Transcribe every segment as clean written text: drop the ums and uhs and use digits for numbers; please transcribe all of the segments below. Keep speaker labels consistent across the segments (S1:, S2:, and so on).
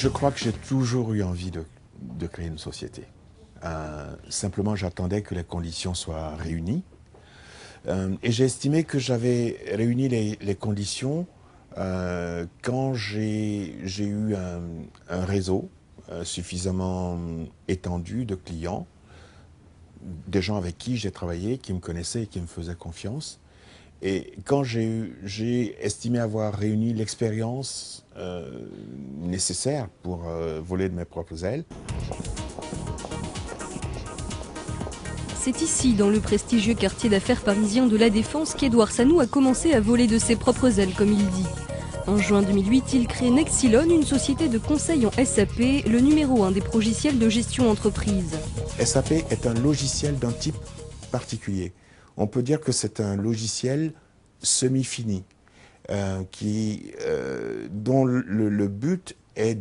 S1: Je crois que j'ai toujours eu envie de créer une société. Simplement, j'attendais que les conditions soient réunies. Et j'ai estimé que j'avais réuni les conditions quand j'ai eu un réseau suffisamment étendu de clients, des gens avec qui j'ai travaillé, qui me connaissaient et qui me faisaient confiance. Et quand j'ai estimé avoir réuni l'expérience nécessaire pour voler de mes propres ailes.
S2: C'est ici, dans le prestigieux quartier d'affaires parisien de La Défense, qu'Edouard Sanou a commencé à voler de ses propres ailes, comme il dit. En juin 2008, il crée Nexilon, une société de conseil en SAP, le numéro 1 des logiciels de gestion entreprise.
S1: SAP est un logiciel d'un type particulier. On peut dire que c'est un logiciel semi-fini, dont le but est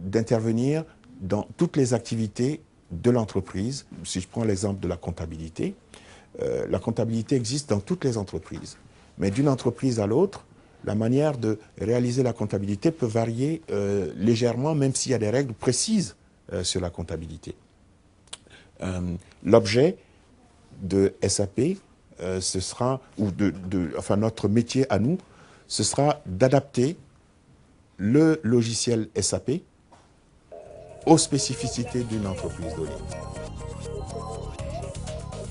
S1: d'intervenir dans toutes les activités de l'entreprise. Si je prends l'exemple de la comptabilité existe dans toutes les entreprises. Mais d'une entreprise à l'autre, la manière de réaliser la comptabilité peut varier légèrement, même s'il y a des règles précises sur la comptabilité. L'objet de SAP, ce sera, enfin notre métier à nous, ce sera d'adapter le logiciel SAP aux spécificités d'une entreprise donnée.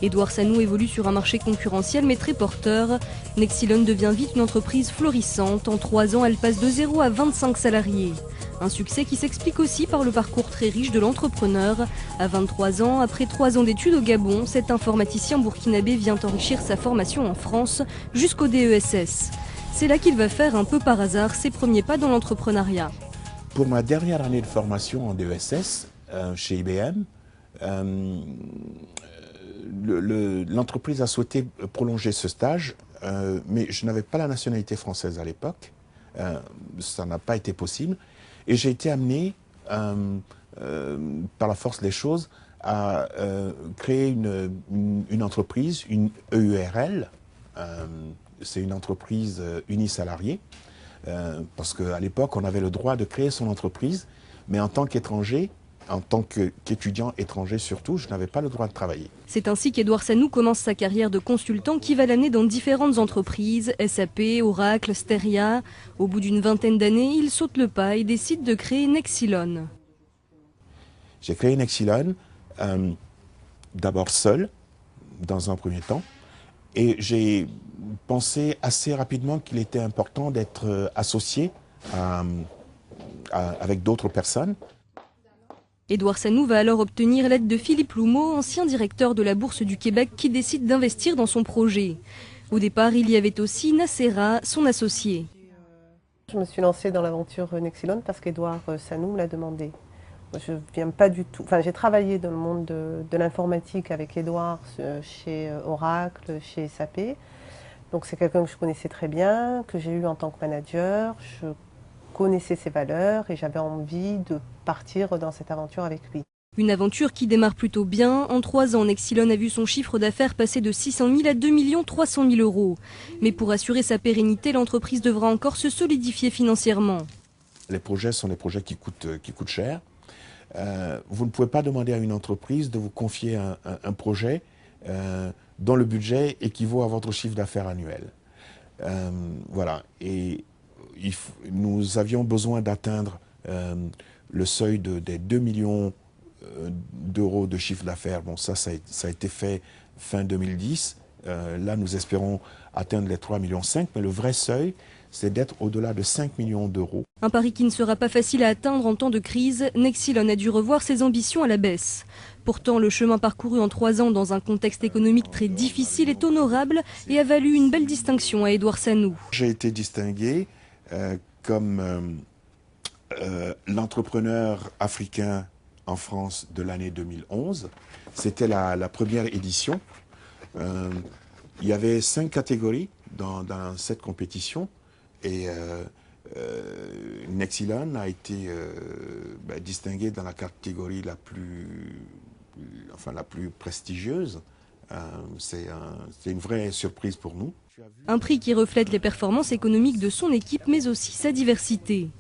S2: Edouard Sanou évolue sur un marché concurrentiel mais très porteur. Nexilon devient vite une entreprise florissante. En 3 ans, elle passe de 0 à 25 salariés. Un succès qui s'explique aussi par le parcours très riche de l'entrepreneur. À 23 ans, après 3 ans d'études au Gabon, cet informaticien burkinabé vient enrichir sa formation en France jusqu'au DESS. C'est là qu'il va faire un peu par hasard ses premiers pas dans l'entrepreneuriat.
S1: Pour ma dernière année de formation en DESS, chez IBM, l'entreprise a souhaité prolonger ce stage, mais je n'avais pas la nationalité française à l'époque. Ça n'a pas été possible. Et j'ai été amené, par la force des choses, à créer une entreprise, une EURL. C'est une entreprise unisalariée. Parce qu'à l'époque, on avait le droit de créer son entreprise, mais en tant qu'étranger, en tant qu'étudiant étranger surtout, je n'avais pas le droit de travailler.
S2: C'est ainsi qu'Edouard Sanou commence sa carrière de consultant qui va l'amener dans différentes entreprises, SAP, Oracle, Steria. Au bout d'une vingtaine d'années, il saute le pas et décide de créer Nexilon.
S1: J'ai créé Nexilon, d'abord seul, dans un premier temps, et j'ai pensé assez rapidement qu'il était important d'être associé avec d'autres personnes.
S2: Edouard Sanou va alors obtenir l'aide de Philippe Loumeau, ancien directeur de la Bourse du Québec, qui décide d'investir dans son projet. Au départ, il y avait aussi Nacera, son associé.
S3: Je me suis lancée dans l'aventure Nexilon parce qu'Edouard Sanou me l'a demandé. Je viens pas du tout. Enfin, j'ai travaillé dans le monde de l'informatique avec Edouard chez Oracle, chez SAP. Donc c'est quelqu'un que je connaissais très bien, que j'ai eu en tant que manager. Je connaissais ses valeurs et j'avais envie de partir dans cette aventure avec lui.
S2: Une aventure qui démarre plutôt bien. En 3 ans, Nexilon a vu son chiffre d'affaires passer de 600 000 à 2 300 000 euros. Mais pour assurer sa pérennité, l'entreprise devra encore se solidifier financièrement.
S1: Les projets sont des projets qui coûtent cher. Vous ne pouvez pas demander à une entreprise de vous confier un projet dont le budget équivaut à votre chiffre d'affaires annuel. Voilà. Et nous avions besoin d'atteindre le seuil des 2 millions d'euros de chiffre d'affaires. Bon, ça a été fait fin 2010. Là, nous espérons atteindre les 3,5 millions, mais le vrai seuil, c'est d'être au-delà de 5 millions d'euros.
S2: Un pari qui ne sera pas facile à atteindre en temps de crise. Nexilon a dû revoir ses ambitions à la baisse. Pourtant, le chemin parcouru en 3 ans dans un contexte économique très difficile est honorable et a valu une belle distinction à Edouard Sanou.
S1: J'ai été distingué comme l'entrepreneur africain en France de l'année 2011. C'était la première édition. Il y avait 5 catégories dans cette compétition et Nexilon a été distingué dans la catégorie la plus prestigieuse. C'est une vraie surprise pour nous.
S2: Un prix qui reflète les performances économiques de son équipe mais aussi sa diversité.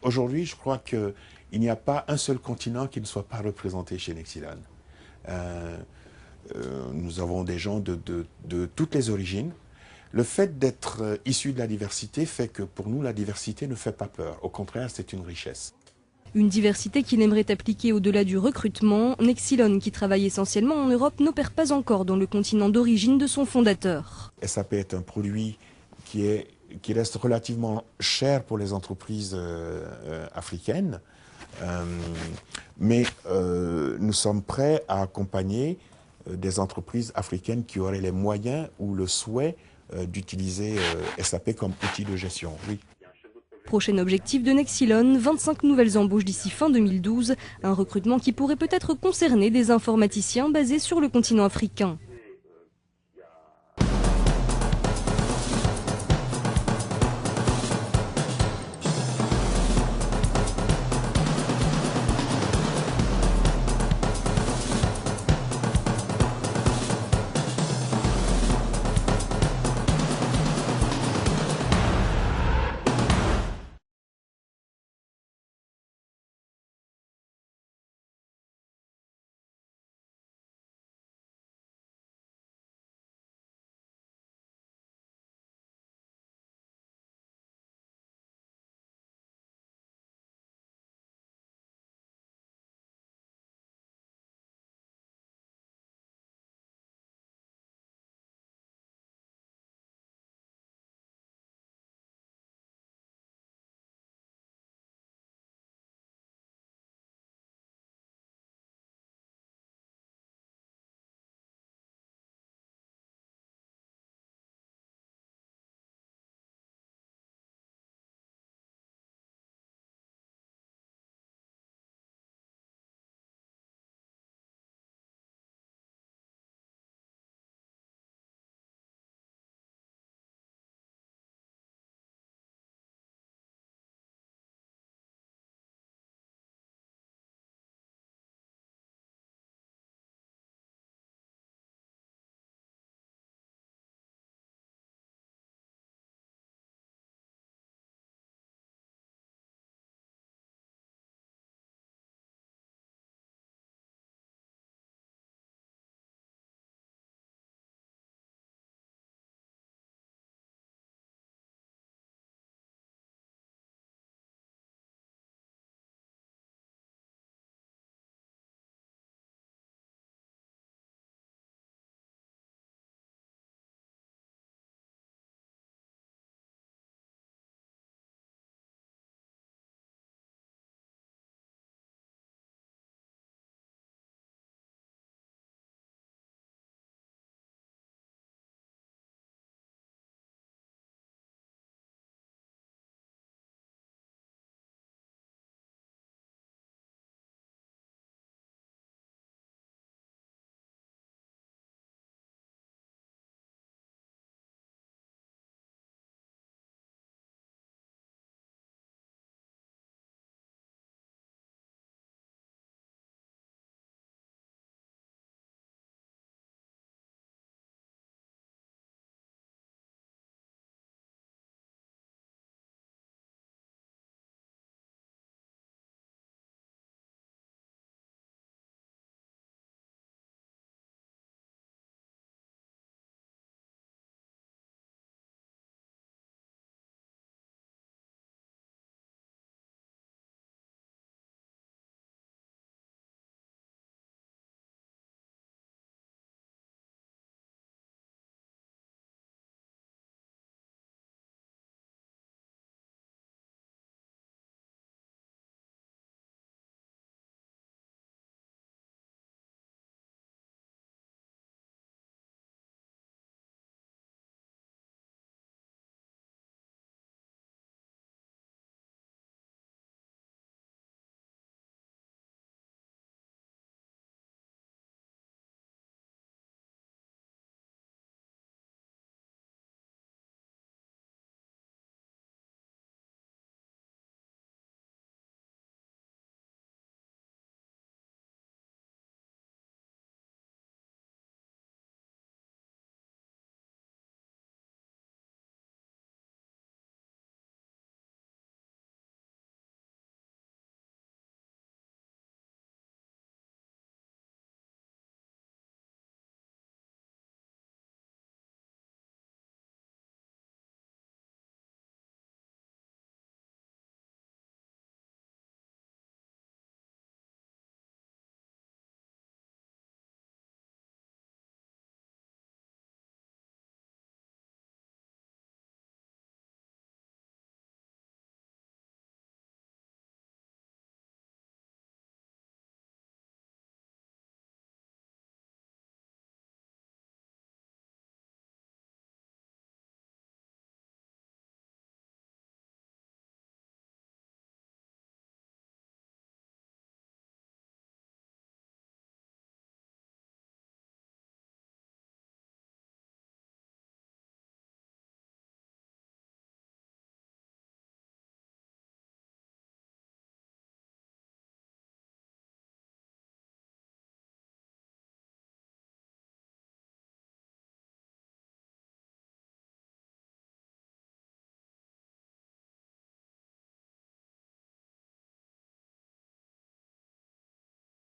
S1: Aujourd'hui, je crois qu'il n'y a pas un seul continent qui ne soit pas représenté chez Nexilon. Nous avons des gens de toutes les origines. Le fait d'être issu de la diversité fait que pour nous, la diversité ne fait pas peur. Au contraire, c'est une richesse.
S2: Une diversité qu'il aimerait appliquer au-delà du recrutement. Nexilon, qui travaille essentiellement en Europe, n'opère pas encore dans le continent d'origine de son fondateur.
S1: SAP est un produit qui reste relativement cher pour les entreprises africaines, mais nous sommes prêts à accompagner des entreprises africaines qui auraient les moyens ou le souhait d'utiliser SAP comme outil de gestion. Oui.
S2: Prochain objectif de Nexilon, 25 nouvelles embauches d'ici fin 2012, un recrutement qui pourrait peut-être concerner des informaticiens basés sur le continent africain.